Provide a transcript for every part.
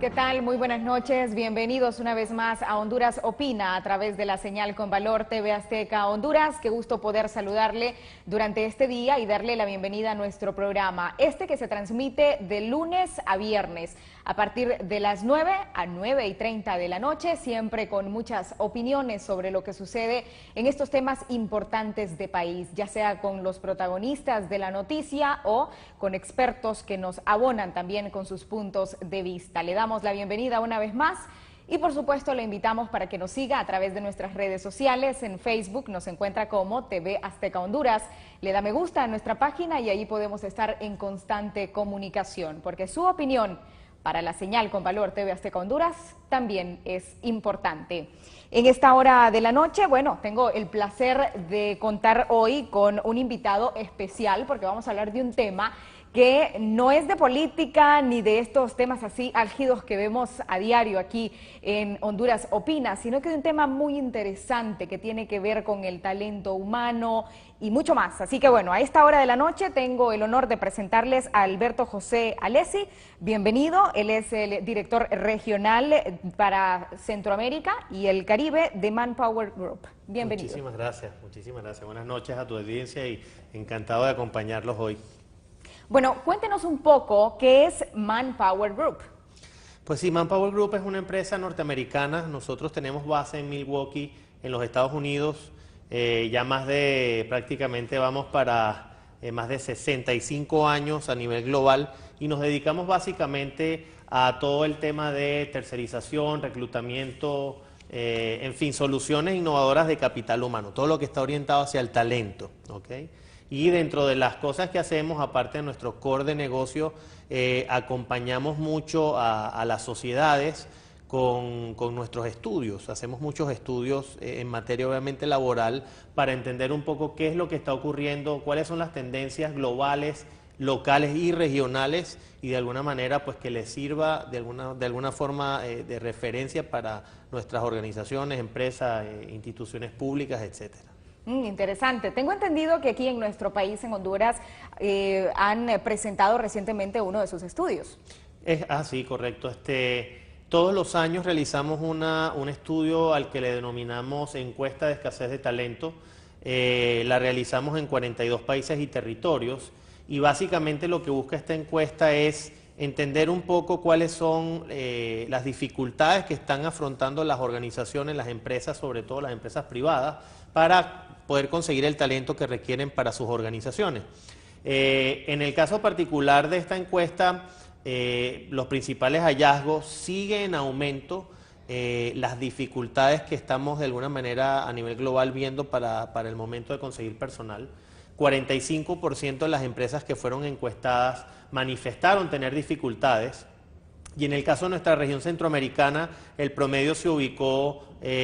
¿Qué tal? Muy buenas noches. Bienvenidos una vez más a Honduras Opina a través de la señal con valor TV Azteca Honduras. Qué gusto poder saludarle durante este día y darle la bienvenida a nuestro programa. Que se transmite de lunes a viernes a partir de las 9 a 9:30 de la noche, siempre con muchas opiniones sobre lo que sucede en estos temas importantes de país, ya sea con los protagonistas de la noticia o con expertos que nos abonan también con sus puntos de vista. Le damos la bienvenida una vez más y por supuesto le invitamos para que nos siga a través de nuestras redes sociales. En Facebook nos encuentra como TV Azteca Honduras, le da me gusta a nuestra página y ahí podemos estar en constante comunicación, porque su opinión para la señal con valor TV Azteca Honduras también es importante. En esta hora de la noche, bueno, tengo el placer de contar hoy con un invitado especial porque vamos a hablar de un tema que no es de política ni de estos temas así álgidos que vemos a diario aquí en Honduras Opina, sino que de un tema muy interesante que tiene que ver con el talento humano y mucho más. Así que bueno, a esta hora de la noche tengo el honor de presentarles a Alberto José Alessi. Bienvenido, él es el director regional para Centroamérica y el Caribe de Manpower Group. Bienvenido. Muchísimas gracias, muchísimas gracias. Buenas noches a tu audiencia y encantado de acompañarlos hoy. Bueno, cuéntenos un poco qué es Manpower Group. Pues sí, Manpower Group es una empresa norteamericana. Nosotros tenemos base en Milwaukee, en los Estados Unidos. Ya prácticamente vamos para más de 65 años a nivel global y nos dedicamos básicamente a todo el tema de tercerización, reclutamiento, en fin, soluciones innovadoras de capital humano, todo lo que está orientado hacia el talento, ¿ok? Y dentro de las cosas que hacemos, aparte de nuestro core de negocio, acompañamos mucho a las sociedades con nuestros estudios. Hacemos muchos estudios en materia obviamente laboral para entender un poco qué es lo que está ocurriendo, cuáles son las tendencias globales, locales y regionales y de alguna manera pues que les sirva de alguna forma de referencia para nuestras organizaciones, empresas, instituciones públicas, etcétera. Interesante. Tengo entendido que aquí en nuestro país, en Honduras, han presentado recientemente uno de sus estudios. Sí, correcto. Todos los años realizamos un estudio al que le denominamos encuesta de escasez de talento. La realizamos en 42 países y territorios y básicamente lo que busca esta encuesta es entender un poco cuáles son las dificultades que están afrontando las organizaciones, las empresas, sobre todo las empresas privadas, para poder conseguir el talento que requieren para sus organizaciones. En el caso particular de esta encuesta, los principales hallazgos siguen en aumento, las dificultades que estamos de alguna manera a nivel global viendo para el momento de conseguir personal. 45% de las empresas que fueron encuestadas manifestaron tener dificultades. Y en el caso de nuestra región centroamericana, el promedio se ubicó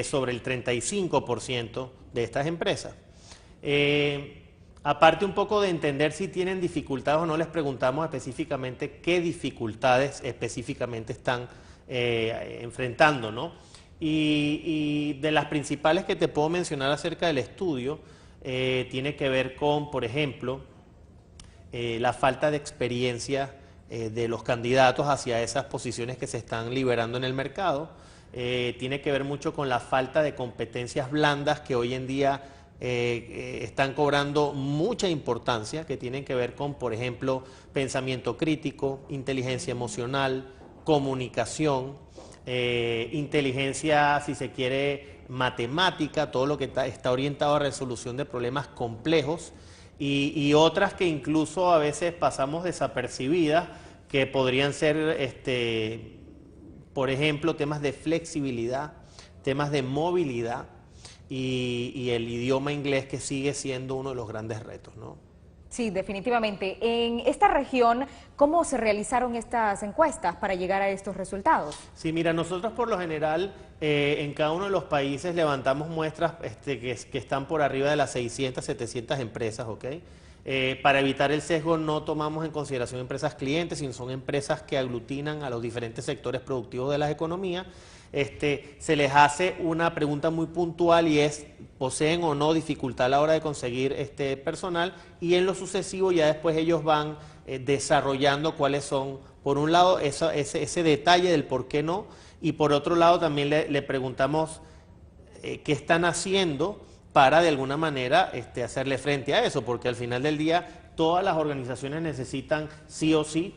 sobre el 35% de estas empresas. Aparte un poco de entender si tienen dificultades o no, les preguntamos específicamente qué dificultades específicamente están enfrentando, ¿no? Y de las principales que te puedo mencionar acerca del estudio, tiene que ver con, por ejemplo, la falta de experiencia de los candidatos hacia esas posiciones que se están liberando en el mercado. Tiene que ver mucho con la falta de competencias blandas que hoy en día están cobrando mucha importancia, que tienen que ver con, por ejemplo, pensamiento crítico, inteligencia emocional, comunicación, inteligencia, si se quiere, matemática, todo lo que está orientado a resolución de problemas complejos y otras que incluso a veces pasamos desapercibidas, que podrían ser, por ejemplo, temas de flexibilidad, temas de movilidad y el idioma inglés, que sigue siendo uno de los grandes retos, ¿no? Sí, definitivamente. En esta región, ¿cómo se realizaron estas encuestas para llegar a estos resultados? Sí, mira, nosotros por lo general en cada uno de los países levantamos muestras que están por arriba de las 600, 700 empresas, ¿ok? Para evitar el sesgo no tomamos en consideración empresas clientes, sino son empresas que aglutinan a los diferentes sectores productivos de la economía. Se les hace una pregunta muy puntual y es, ¿poseen o no dificultad a la hora de conseguir personal? Y en lo sucesivo ya después ellos van desarrollando cuáles son, por un lado, ese detalle del por qué no, y por otro lado también le preguntamos qué están haciendo para de alguna manera hacerle frente a eso, porque al final del día todas las organizaciones necesitan sí o sí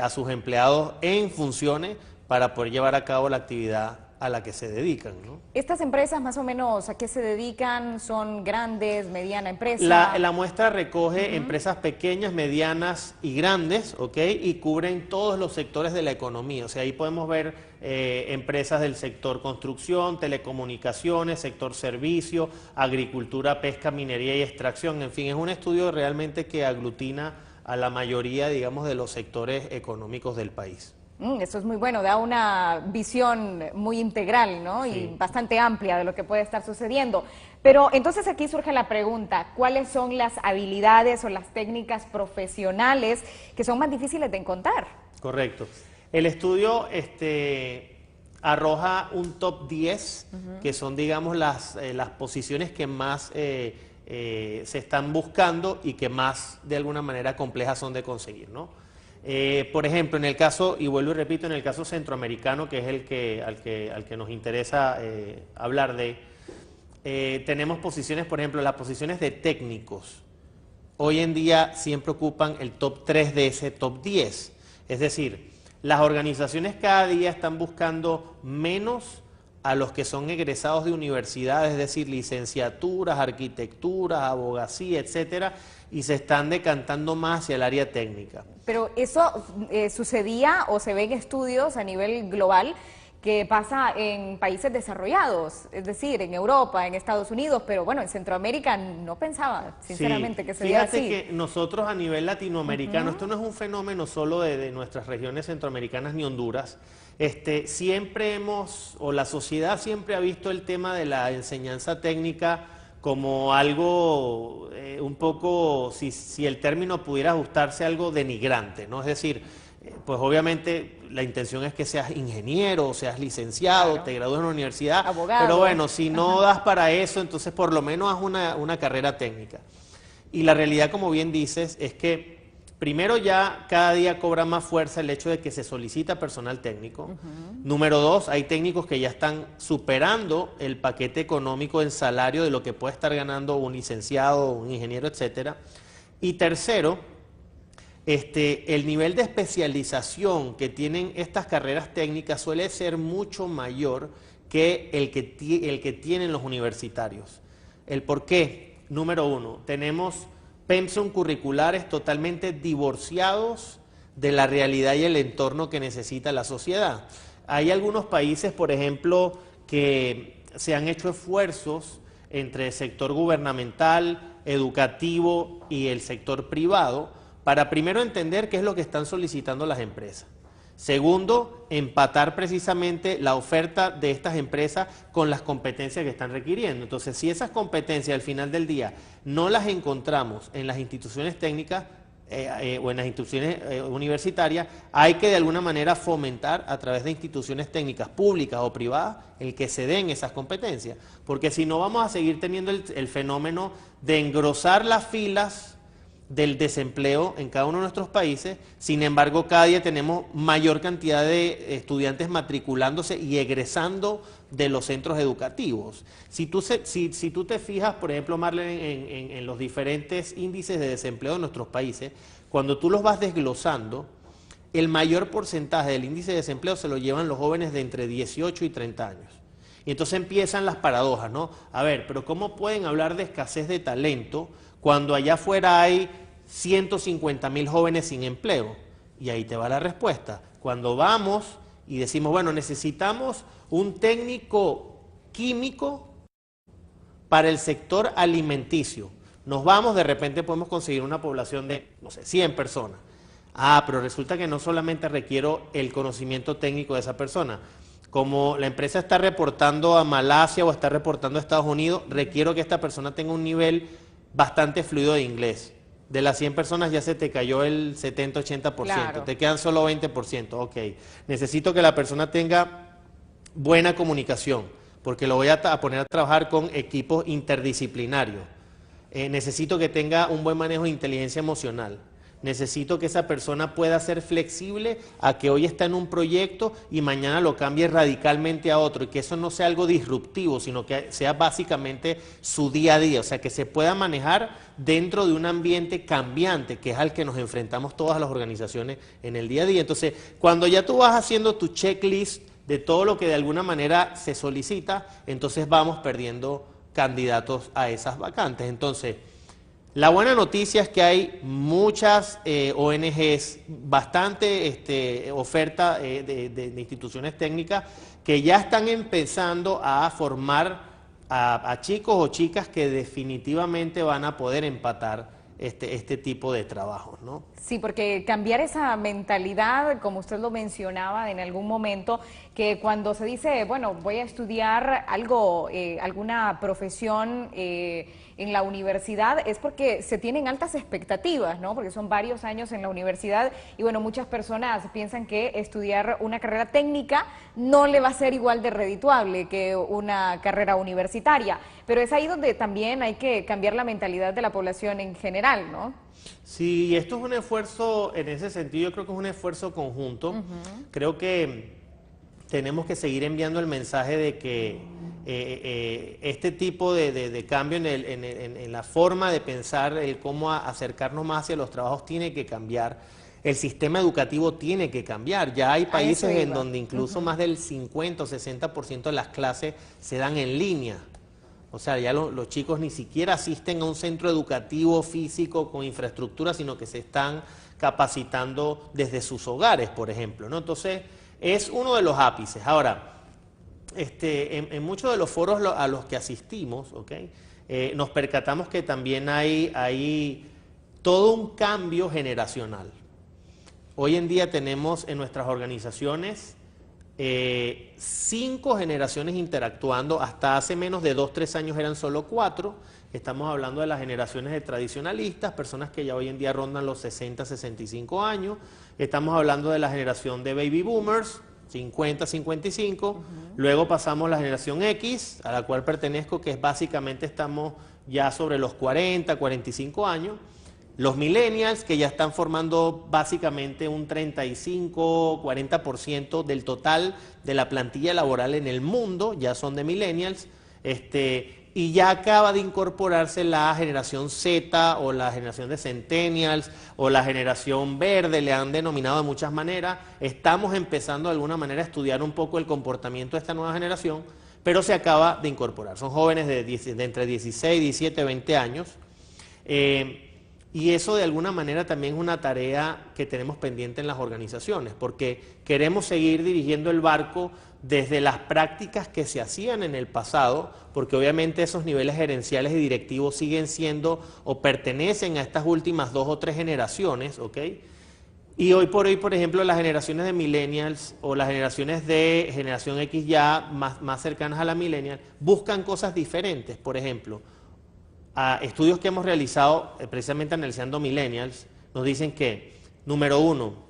a sus empleados en funciones para poder llevar a cabo la actividad a la que se dedican, ¿no? ¿Estas empresas más o menos a qué se dedican? ¿Son grandes, mediana empresa? La muestra recoge empresas pequeñas, medianas y grandes, ¿ok? Y cubren todos los sectores de la economía. O sea, ahí podemos ver empresas del sector construcción, telecomunicaciones, sector servicio, agricultura, pesca, minería y extracción. En fin, es un estudio realmente que aglutina a la mayoría, digamos, de los sectores económicos del país. Eso es muy bueno, da una visión muy integral, ¿no? Sí. Y bastante amplia de lo que puede estar sucediendo. Pero entonces aquí surge la pregunta, ¿cuáles son las habilidades o las técnicas profesionales que son más difíciles de encontrar? Correcto. El estudio arroja un top 10, que son, digamos, las posiciones que más se están buscando y que más, de alguna manera, complejas son de conseguir, ¿no? Por ejemplo, en el caso, y vuelvo y repito, en el caso centroamericano, que es al que nos interesa hablar tenemos posiciones, por ejemplo, las posiciones de técnicos. Hoy en día siempre ocupan el top 3 de ese top 10. Es decir, las organizaciones cada día están buscando menos a los que son egresados de universidades, es decir, licenciaturas, arquitecturas, abogacía, etcétera, y se están decantando más hacia el área técnica. Pero eso sucedía o se ve en estudios a nivel global que pasa en países desarrollados, es decir, en Europa, en Estados Unidos, pero bueno, en Centroamérica no pensaba, sinceramente, que se diera así. Fíjate que nosotros a nivel latinoamericano, esto no es un fenómeno solo de nuestras regiones centroamericanas ni Honduras, siempre o la sociedad siempre ha visto el tema de la enseñanza técnica como algo un poco, si el término pudiera ajustarse, algo denigrante, ¿no? Es decir, pues obviamente la intención es que seas ingeniero, seas licenciado, claro, te gradúes en la universidad, abogado. Pero bueno, si no das para eso, entonces por lo menos haz una carrera técnica. Y la realidad, como bien dices, es que primero ya cada día cobra más fuerza el hecho de que se solicita personal técnico. Número 2, hay técnicos que ya están superando el paquete económico en salario de lo que puede estar ganando un licenciado, un ingeniero, etcétera. Y tercero, el nivel de especialización que tienen estas carreras técnicas suele ser mucho mayor que el que tienen los universitarios. ¿El por qué? Número 1, tenemos pensum curriculares totalmente divorciados de la realidad y el entorno que necesita la sociedad. Hay algunos países, por ejemplo, que se han hecho esfuerzos entre el sector gubernamental, educativo y el sector privado para primero entender qué es lo que están solicitando las empresas. Segundo, empatar precisamente la oferta de estas empresas con las competencias que están requiriendo. Entonces, si esas competencias al final del día no las encontramos en las instituciones técnicas o en las instituciones universitarias, hay que de alguna manera fomentar a través de instituciones técnicas públicas o privadas el que se den esas competencias. Porque si no vamos a seguir teniendo el fenómeno de engrosar las filas del desempleo en cada uno de nuestros países. Sin embargo, cada día tenemos mayor cantidad de estudiantes matriculándose y egresando de los centros educativos. Si tú te fijas, por ejemplo, Marlene, en los diferentes índices de desempleo de nuestros países, cuando tú los vas desglosando, el mayor porcentaje del índice de desempleo se lo llevan los jóvenes de entre 18 y 30 años. Y entonces empiezan las paradojas, ¿no? A ver, pero ¿cómo pueden hablar de escasez de talento cuando allá afuera hay 150,000 jóvenes sin empleo? Y ahí te va la respuesta. Cuando vamos y decimos, bueno, necesitamos un técnico químico para el sector alimenticio. Nos vamos, de repente podemos conseguir una población de, no sé, 100 personas. Ah, pero resulta que no solamente requiero el conocimiento técnico de esa persona. Como la empresa está reportando a Malasia o está reportando a Estados Unidos, requiero que esta persona tenga un nivel bastante fluido de inglés. De las 100 personas ya se te cayó el 70-80%, claro, te quedan solo 20%, ok. Necesito que la persona tenga buena comunicación, porque lo voy a poner a trabajar con equipos interdisciplinarios. Necesito que tenga un buen manejo de inteligencia emocional. necesito que esa persona pueda ser flexible a que hoy está en un proyecto y mañana lo cambie radicalmente a otro, y que eso no sea algo disruptivo, sino que sea básicamente su día a día, o sea, que se pueda manejar dentro de un ambiente cambiante, que es al que nos enfrentamos todas las organizaciones en el día a día. Entonces, cuando ya tú vas haciendo tu checklist de todo lo que de alguna manera se solicita, entonces vamos perdiendo candidatos a esas vacantes. Entonces, la buena noticia es que hay muchas ONGs, bastante oferta de instituciones técnicas que ya están empezando a formar a chicos o chicas que definitivamente van a poder empatar este tipo de trabajos, ¿no? Sí, porque cambiar esa mentalidad, como usted lo mencionaba en algún momento, que cuando se dice, bueno, voy a estudiar algo, alguna profesión en la universidad, es porque se tienen altas expectativas, ¿no? Porque son varios años en la universidad y, bueno, muchas personas piensan que estudiar una carrera técnica no le va a ser igual de redituable que una carrera universitaria. Pero es ahí donde también hay que cambiar la mentalidad de la población en general, ¿no? Sí, esto es un esfuerzo, en ese sentido yo creo que es un esfuerzo conjunto. Creo que tenemos que seguir enviando el mensaje de que este tipo de cambio en la forma de pensar, el cómo acercarnos más hacia los trabajos tiene que cambiar. El sistema educativo tiene que cambiar. Ya hay países en donde incluso más del 50 o 60% de las clases se dan en línea. O sea, ya los chicos ni siquiera asisten a un centro educativo físico con infraestructura, sino que se están capacitando desde sus hogares, por ejemplo, ¿no? Entonces, es uno de los ápices. Ahora, en muchos de los foros a los que asistimos, ¿okay? Nos percatamos que también hay todo un cambio generacional. Hoy en día tenemos en nuestras organizaciones 5 generaciones interactuando. Hasta hace menos de 2-3 años eran solo 4. Estamos hablando de las generaciones de tradicionalistas, personas que ya hoy en día rondan los 60-65 años. Estamos hablando de la generación de baby boomers, 50-55. Luego pasamos a la generación X, a la cual pertenezco, que es básicamente estamos ya sobre los 40-45 años. Los millennials, que ya están formando básicamente un 35-40% del total de la plantilla laboral en el mundo, ya son de millennials, y ya acaba de incorporarse la generación Z o la generación de centennials o la generación verde, le han denominado de muchas maneras. Estamos empezando de alguna manera a estudiar un poco el comportamiento de esta nueva generación, pero se acaba de incorporar. Son jóvenes de entre 16, 17, 20 años. Y eso de alguna manera también es una tarea que tenemos pendiente en las organizaciones, porque queremos seguir dirigiendo el barco desde las prácticas que se hacían en el pasado, porque obviamente esos niveles gerenciales y directivos siguen siendo o pertenecen a estas últimas 2 o 3 generaciones, ¿ok? Y hoy por hoy, por ejemplo, las generaciones de millennials o las generaciones de generación X ya más cercanas a la millennial buscan cosas diferentes. Por ejemplo, estudios que hemos realizado precisamente analizando millennials nos dicen que, número 1,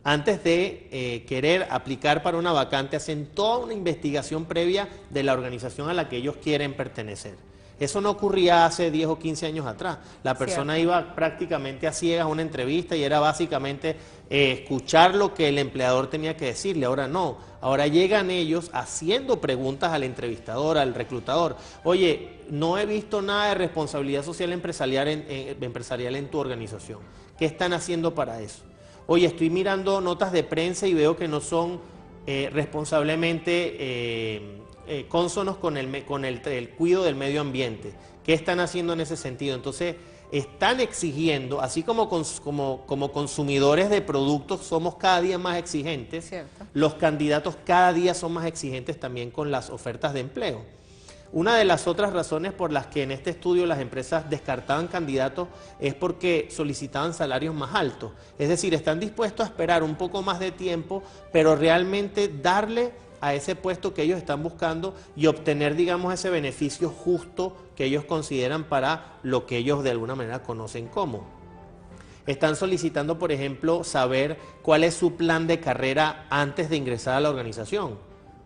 antes de querer aplicar para una vacante hacen toda una investigación previa de la organización a la que ellos quieren pertenecer. Eso no ocurría hace 10 o 15 años atrás. La persona iba prácticamente a ciegas a una entrevista y era básicamente escuchar lo que el empleador tenía que decirle. Ahora no. Ahora llegan ellos haciendo preguntas al entrevistador, al reclutador. Oye, no he visto nada de responsabilidad social empresarial en tu organización. ¿Qué están haciendo para eso? Oye, estoy mirando notas de prensa y veo que no son responsablemente cónsonos con el cuidado del medio ambiente. ¿Qué están haciendo en ese sentido? Entonces, están exigiendo, así como consumidores de productos somos cada día más exigentes, Cierto. Los candidatos cada día son más exigentes también con las ofertas de empleo. Una de las otras razones por las que en este estudio las empresas descartaban candidatos es porque solicitaban salarios más altos. Es decir, están dispuestos a esperar un poco más de tiempo, pero realmente darle a ese puesto que ellos están buscando y obtener, digamos, ese beneficio justo que ellos consideran para lo que ellos de alguna manera conocen como. Están solicitando, por ejemplo, saber cuál es su plan de carrera antes de ingresar a la organización.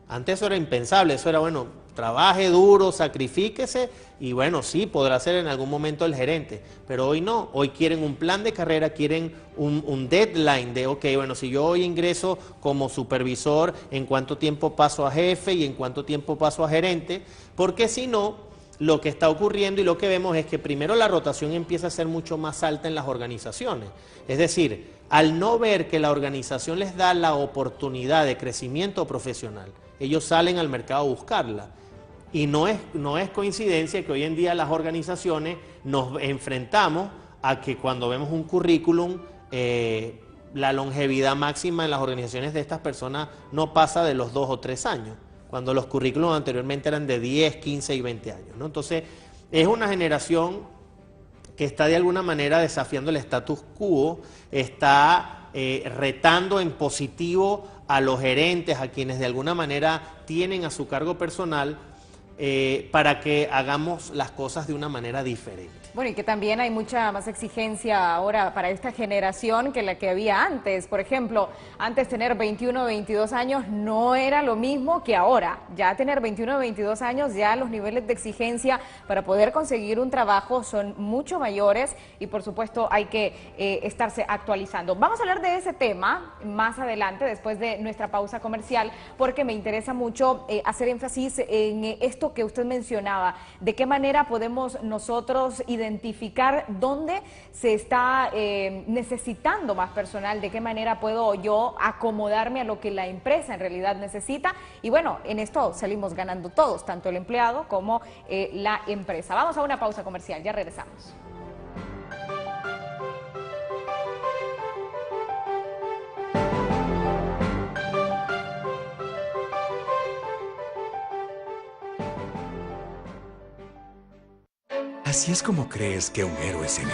Antes eso era impensable, eso era, bueno, trabaje duro, sacrifíquese y bueno, sí, podrá ser en algún momento el gerente, pero hoy no, hoy quieren un plan de carrera, quieren un deadline de, ok, bueno, si yo hoy ingreso como supervisor, ¿en cuánto tiempo paso a jefe y en cuánto tiempo paso a gerente? Porque si no, lo que está ocurriendo y lo que vemos es que primero la rotación empieza a ser mucho más alta en las organizaciones. Es decir, al no ver que la organización les da la oportunidad de crecimiento profesional, ellos salen al mercado a buscarla. Y no es coincidencia que hoy en día las organizaciones nos enfrentamos a que cuando vemos un currículum, la longevidad máxima en las organizaciones de estas personas no pasa de los 2 o 3 años, cuando los currículums anteriormente eran de 10, 15 y 20 años, ¿no? Entonces, es una generación que está de alguna manera desafiando el status quo, está retando en positivo a los gerentes, a quienes de alguna manera tienen a su cargo personal, para que hagamos las cosas de una manera diferente. Bueno, y que también hay mucha más exigencia ahora para esta generación que la que había antes. Por ejemplo, antes tener 21 o 22 años no era lo mismo que ahora. Ya tener 21 o 22 años, ya los niveles de exigencia para poder conseguir un trabajo son mucho mayores y por supuesto hay que estarse actualizando. Vamos a hablar de ese tema más adelante, después de nuestra pausa comercial, porque me interesa mucho hacer énfasis en esto que usted mencionaba, de qué manera podemos nosotros identificar dónde se está necesitando más personal, de qué manera puedo yo acomodarme a lo que la empresa en realidad necesita. Y bueno, en esto salimos ganando todos, tanto el empleado como la empresa. Vamos a una pausa comercial, ya regresamos. ¿Así es como crees que un héroe se ve?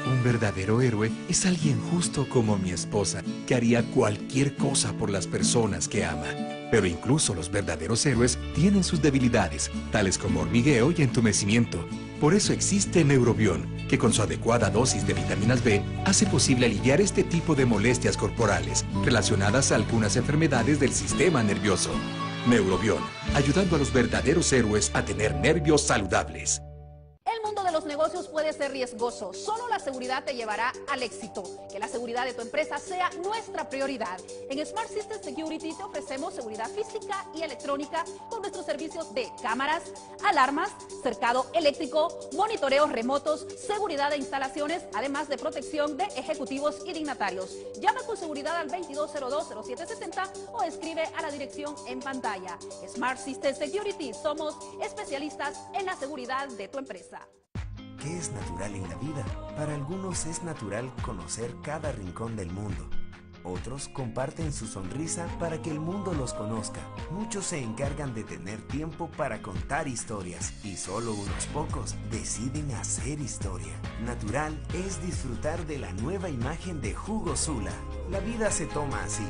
Un verdadero héroe es alguien justo como mi esposa, que haría cualquier cosa por las personas que ama. Pero incluso los verdaderos héroes tienen sus debilidades, tales como hormigueo y entumecimiento. Por eso existe Neurobión, que con su adecuada dosis de vitaminas B hace posible aliviar este tipo de molestias corporales relacionadas a algunas enfermedades del sistema nervioso. Neurobión, ayudando a los verdaderos héroes a tener nervios saludables. El mundo de los negocios puede ser riesgoso, solo la seguridad te llevará al éxito. Que la seguridad de tu empresa sea nuestra prioridad. En Smart System Security te ofrecemos seguridad física y electrónica con nuestros servicios de cámaras, alarmas, cercado eléctrico, monitoreos remotos, seguridad de instalaciones, además de protección de ejecutivos y dignatarios. Llama con seguridad al 2202-0770 o escribe a la dirección en pantalla. Smart System Security, somos especialistas en la seguridad de tu empresa. ¿Qué es natural en la vida? Para algunos es natural conocer cada rincón del mundo. Otros comparten su sonrisa para que el mundo los conozca. Muchos se encargan de tener tiempo para contar historias y solo unos pocos deciden hacer historia. Natural es disfrutar de la nueva imagen de Jugo Sula. La vida se toma así.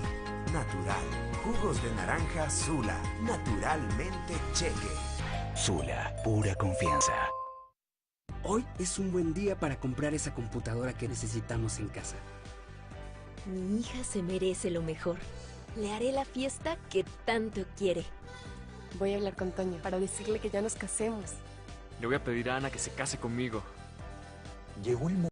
Natural. Jugos de naranja Sula. Naturalmente cheque. Sula, pura confianza. Hoy es un buen día para comprar esa computadora que necesitamos en casa. Mi hija se merece lo mejor. Le haré la fiesta que tanto quiere. Voy a hablar con Toño para decirle que ya nos casemos. Le voy a pedir a Ana que se case conmigo. Llegó el momento.